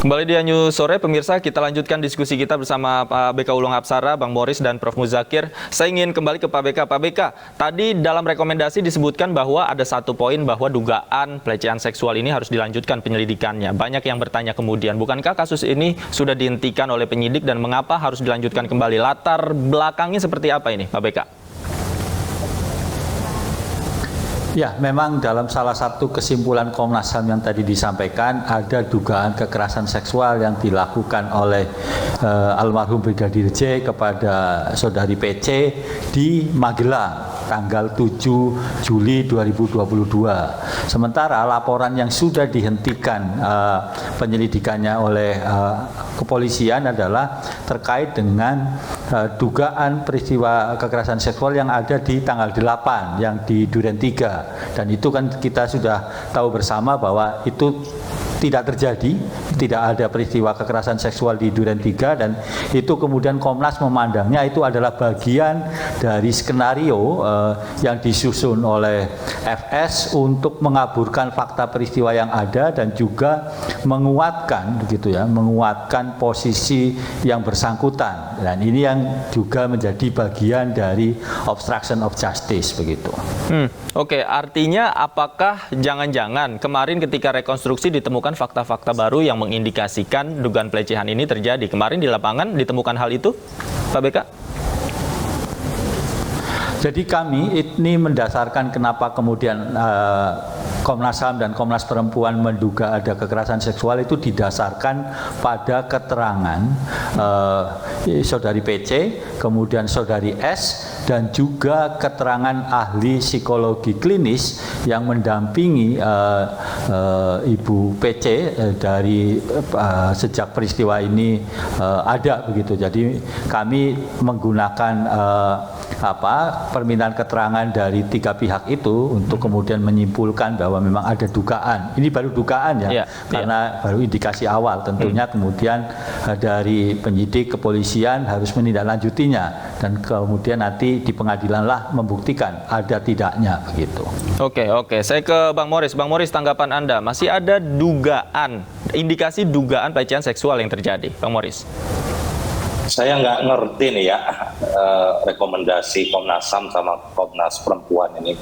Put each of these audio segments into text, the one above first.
Kembali di News Sore, pemirsa, kita lanjutkan diskusi kita bersama Pak BK Ulung Hapsara, Bang Moris, dan Prof. Muzakir. Saya ingin kembali ke Pak BK. Pak BK, tadi dalam rekomendasi disebutkan bahwa ada satu poin bahwa dugaan pelecehan seksual ini harus dilanjutkan penyelidikannya. Banyak yang bertanya kemudian, bukankah kasus ini sudah dihentikan oleh penyidik dan mengapa harus dilanjutkan kembali? Latar belakangnya seperti apa ini, Pak BK? Ya, memang dalam salah satu kesimpulan Komnas HAM yang tadi disampaikan ada dugaan kekerasan seksual yang dilakukan oleh almarhum Brigadir J kepada saudari PC di Magelang tanggal 7 Juli 2022. Sementara laporan yang sudah dihentikan penyelidikannya oleh kepolisian adalah terkait dengan dugaan peristiwa kekerasan seksual yang ada di tanggal 8 yang di Duren 3. Dan itu kan kita sudah tahu bersama bahwa itu tidak terjadi, tidak ada peristiwa kekerasan seksual di Duren 3, dan itu kemudian Komnas memandangnya itu adalah bagian dari skenario yang disusun oleh FS untuk mengaburkan fakta peristiwa yang ada dan juga menguatkan begitu ya, menguatkan posisi yang bersangkutan. Dan ini yang juga menjadi bagian dari obstruction of justice begitu. Oke, artinya apakah jangan-jangan kemarin ketika rekonstruksi ditemukan fakta-fakta baru yang mengindikasikan dugaan pelecehan ini terjadi? Kemarin di lapangan ditemukan hal itu, Pak BK? Jadi kami ini mendasarkan kenapa kemudian Komnas HAM dan Komnas Perempuan menduga ada kekerasan seksual itu didasarkan pada keterangan saudari PC, kemudian saudari S, dan juga keterangan ahli psikologi klinis yang mendampingi Ibu PC dari sejak peristiwa ini ada begitu. Jadi kami menggunakan permintaan keterangan dari 3 pihak itu untuk kemudian menyimpulkan bahwa memang ada dugaan. Ini baru dugaan ya, karena baru indikasi awal. Tentunya kemudian dari penyidik kepolisian harus menindaklanjutinya dan kemudian nanti di pengadilanlah membuktikan ada tidaknya begitu. Oke, saya ke Bang Moris. Bang Moris, tanggapan Anda, masih ada dugaan, indikasi dugaan pelecehan seksual yang terjadi, Bang Moris? Saya nggak ngerti nih ya rekomendasi Komnas HAM sama Komnas Perempuan ini.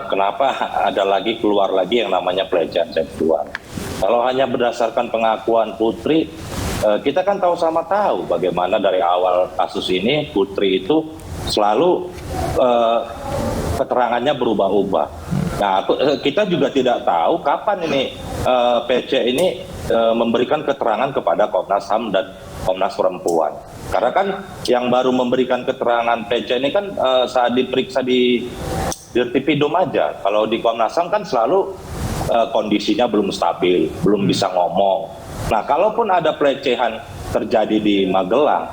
Kenapa ada lagi keluar lagi yang namanya pelecehan seksual? Kalau hanya berdasarkan pengakuan Putri, kita kan tahu bagaimana dari awal kasus ini Putri itu selalu keterangannya berubah-ubah. Nah, kita juga tidak tahu kapan ini PC ini memberikan keterangan kepada Komnas HAM dan Komnas Perempuan. Karena kan yang baru memberikan keterangan PC ini kan saat diperiksa di Dirtipidum aja. Kalau di Komnas HAM kan selalu kondisinya belum stabil, belum bisa ngomong. Nah, kalaupun ada pelecehan terjadi di Magelang,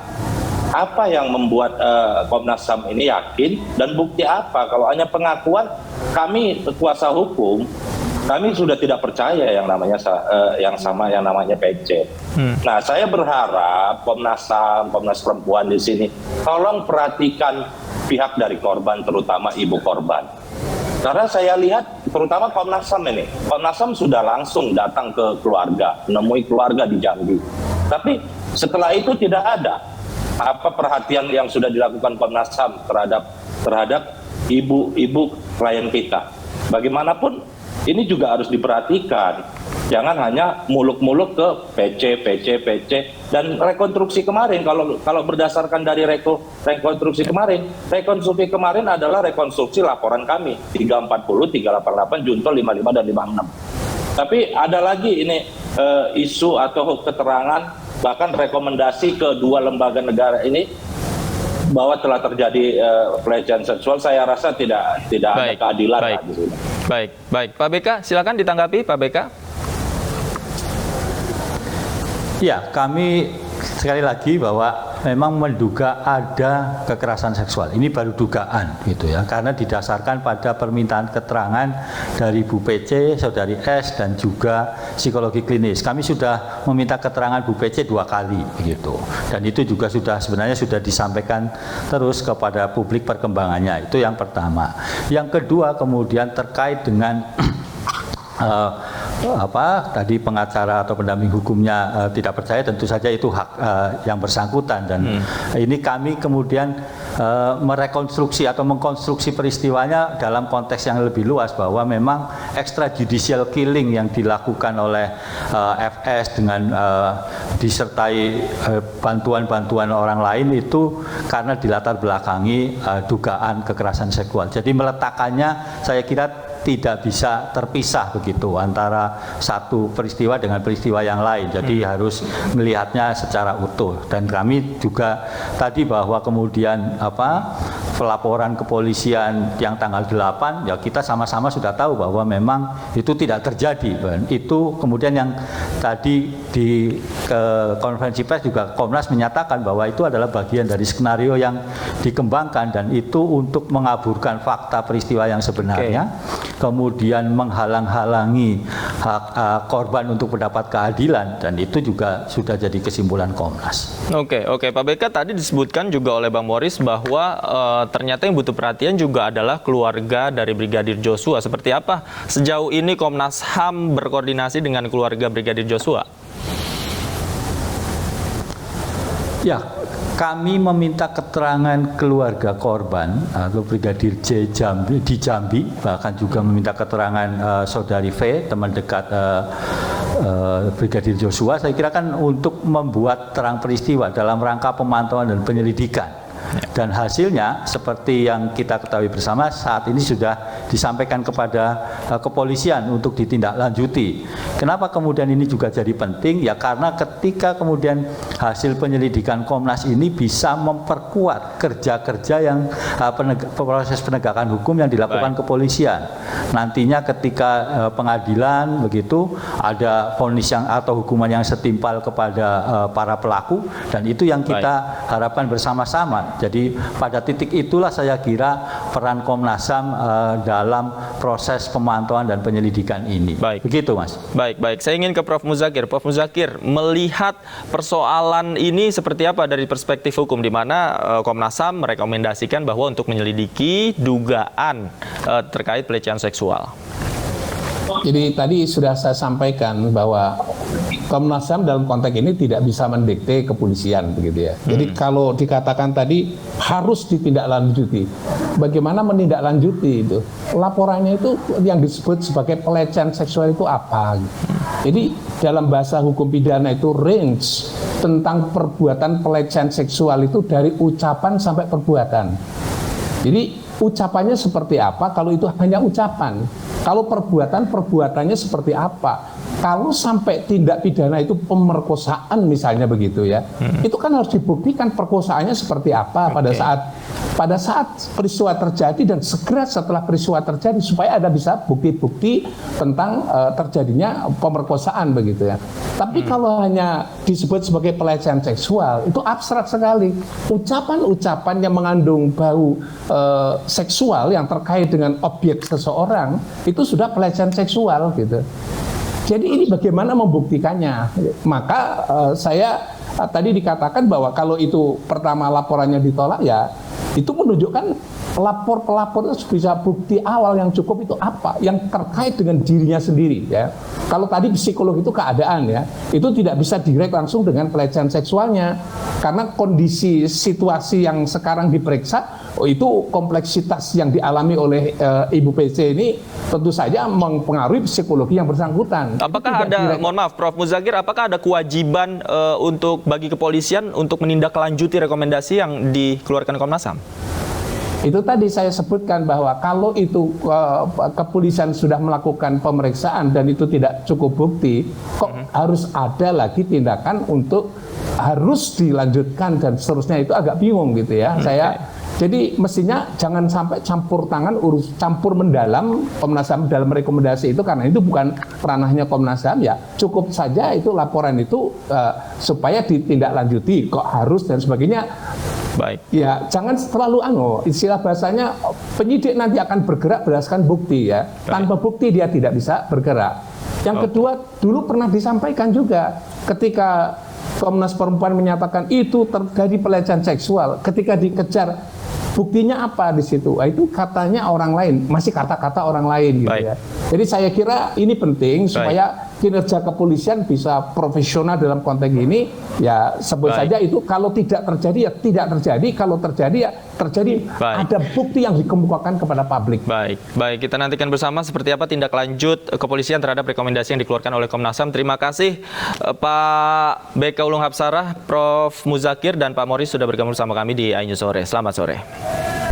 apa yang membuat Komnas HAM ini yakin dan bukti apa? Kalau hanya pengakuan, kami kuasa hukum, kami sudah tidak percaya yang namanya yang namanya PC. Nah, saya berharap Komnas HAM, Komnas Perempuan di sini tolong perhatikan pihak dari korban, terutama ibu korban. Karena saya lihat terutama Komnas HAM ini, Komnas HAM sudah langsung datang ke keluarga, menemui keluarga di Jambi. Tapi setelah itu tidak ada apa perhatian yang sudah dilakukan Komnas HAM terhadap ibu klien kita. Bagaimanapun ini juga harus diperhatikan. Jangan hanya muluk-muluk ke PC dan rekonstruksi kemarin. Kalau berdasarkan dari rekonstruksi kemarin adalah rekonstruksi laporan kami 340, 388, Junto 55 dan 56. Tapi ada lagi ini isu atau keterangan bahkan rekomendasi ke 2 lembaga negara ini bahwa telah terjadi pelecehan seksual. Saya rasa tidak ada keadilan. Baik. Pak BK, silakan ditanggapi, Pak BK. Ya, kami sekali lagi bahwa memang menduga ada kekerasan seksual. Ini baru dugaan gitu ya, karena didasarkan pada permintaan keterangan dari Bu PC, saudari S, dan juga psikologi klinis. Kami sudah meminta keterangan Bu PC 2 kali begitu. Dan itu juga sebenarnya sudah disampaikan terus kepada publik perkembangannya. Itu yang pertama. Yang kedua kemudian terkait dengan tadi pengacara atau pendamping hukumnya tidak percaya, tentu saja itu hak yang bersangkutan, dan ini kami kemudian merekonstruksi atau mengkonstruksi peristiwanya dalam konteks yang lebih luas, bahwa memang extrajudicial killing yang dilakukan oleh FS dengan disertai bantuan-bantuan orang lain itu karena dilatar belakangi dugaan kekerasan seksual. Jadi meletakkannya saya kira tidak bisa terpisah begitu antara satu peristiwa dengan peristiwa yang lain. Jadi harus melihatnya secara utuh. Dan kami juga tadi bahwa kemudian pelaporan kepolisian yang tanggal 8 ya kita sama-sama sudah tahu bahwa memang itu tidak terjadi. Itu kemudian yang tadi di konferensi pers juga Komnas menyatakan bahwa itu adalah bagian dari skenario yang dikembangkan, dan itu untuk mengaburkan fakta peristiwa yang sebenarnya. Kemudian menghalang-halangi hak korban untuk mendapat keadilan, dan itu juga sudah jadi kesimpulan Komnas. Oke, Pak BK, tadi disebutkan juga oleh Bang Boris bahwa ternyata yang butuh perhatian juga adalah keluarga dari Brigadir Joshua. Seperti apa sejauh ini Komnas HAM berkoordinasi dengan keluarga Brigadir Joshua? Ya, kami meminta keterangan keluarga korban atau Brigadir J di Jambi, bahkan juga meminta keterangan saudari V, teman dekat Brigadir Joshua. Saya kira kan untuk membuat terang peristiwa dalam rangka pemantauan dan penyelidikan. Dan hasilnya seperti yang kita ketahui bersama, saat ini sudah disampaikan kepada kepolisian untuk ditindaklanjuti. Kenapa kemudian ini juga jadi penting? Ya karena ketika kemudian hasil penyelidikan Komnas ini bisa memperkuat kerja-kerja yang proses penegakan hukum yang dilakukan kepolisian. Nantinya ketika pengadilan begitu ada vonis yang atau hukuman yang setimpal kepada para pelaku, dan itu yang kita harapkan bersama-sama. Jadi pada titik itulah saya kira peran Komnas HAM dalam proses pemantauan dan penyelidikan ini. Baik. Begitu, Mas. Baik. Saya ingin ke Prof. Muzakir. Prof. Muzakir, melihat persoalan ini seperti apa dari perspektif hukum, di mana Komnas HAM merekomendasikan bahwa untuk menyelidiki dugaan terkait pelecehan seksual. Jadi tadi sudah saya sampaikan bahwa Komnas HAM dalam konteks ini tidak bisa mendikte kepolisian, begitu ya. Jadi kalau dikatakan tadi harus ditindaklanjuti, bagaimana menindaklanjuti itu? Laporannya itu yang disebut sebagai pelecehan seksual itu apa? Jadi dalam bahasa hukum pidana itu range tentang perbuatan pelecehan seksual itu dari ucapan sampai perbuatan. Jadi ucapannya seperti apa kalau itu hanya ucapan? Kalau perbuatannya seperti apa? Kalau sampai tindak pidana itu pemerkosaan misalnya begitu ya, itu kan harus dibuktikan perkosaannya seperti apa pada saat peristiwa terjadi dan segera setelah peristiwa terjadi, supaya ada bisa bukti-bukti tentang terjadinya pemerkosaan begitu ya. Tapi kalau hanya disebut sebagai pelecehan seksual, itu abstrak sekali. Ucapan-ucapan yang mengandung bau seksual yang terkait dengan objek seseorang itu sudah pelecehan seksual gitu. Jadi ini bagaimana membuktikannya? Maka saya tadi dikatakan bahwa kalau itu pertama laporannya ditolak, ya itu menunjukkan pelapor itu bisa bukti awal yang cukup itu apa, yang terkait dengan dirinya sendiri ya. Kalau tadi psikolog itu keadaan ya, itu tidak bisa direct langsung dengan pelecehan seksualnya, karena kondisi situasi yang sekarang diperiksa itu kompleksitas yang dialami oleh Ibu PC ini tentu saja mempengaruhi psikologi yang bersangkutan. Apakah ada, mohon maaf Prof. Muzakir, apakah ada kewajiban untuk bagi kepolisian untuk menindaklanjuti rekomendasi yang dikeluarkan Komnas HAM? Itu tadi saya sebutkan bahwa kalau itu kepolisian sudah melakukan pemeriksaan dan itu tidak cukup bukti, kok harus ada lagi tindakan untuk harus dilanjutkan dan seterusnya, itu agak bingung gitu ya. Jadi mestinya jangan sampai campur tangan, campur mendalam Komnas HAM dalam rekomendasi itu, karena itu bukan ranahnya Komnas HAM ya. Cukup saja itu laporan itu supaya ditindaklanjuti, kok harus dan sebagainya. Baik. Ya, jangan terlalu istilah bahasanya penyidik nanti akan bergerak berdasarkan bukti ya. Baik. Tanpa bukti dia tidak bisa bergerak. Yang kedua, dulu pernah disampaikan juga ketika Komnas Perempuan menyatakan itu terjadi pelecehan seksual, ketika dikejar Buktinya apa di situ? Itu katanya orang lain, masih kata-kata orang lain gitu Baik. ya. Jadi saya kira ini penting supaya kinerja kepolisian bisa profesional dalam konteks ini. Ya sebut saja itu kalau tidak terjadi ya tidak terjadi, kalau terjadi ya terjadi. Ada bukti yang dikemukakan kepada publik. Baik, kita nantikan bersama seperti apa tindak lanjut kepolisian terhadap rekomendasi yang dikeluarkan oleh Komnas HAM. Terima kasih Pak BK Ulung Hapsarah, Prof. Muzakir, dan Pak Moris sudah bergabung bersama kami di iNews Sore. Selamat sore.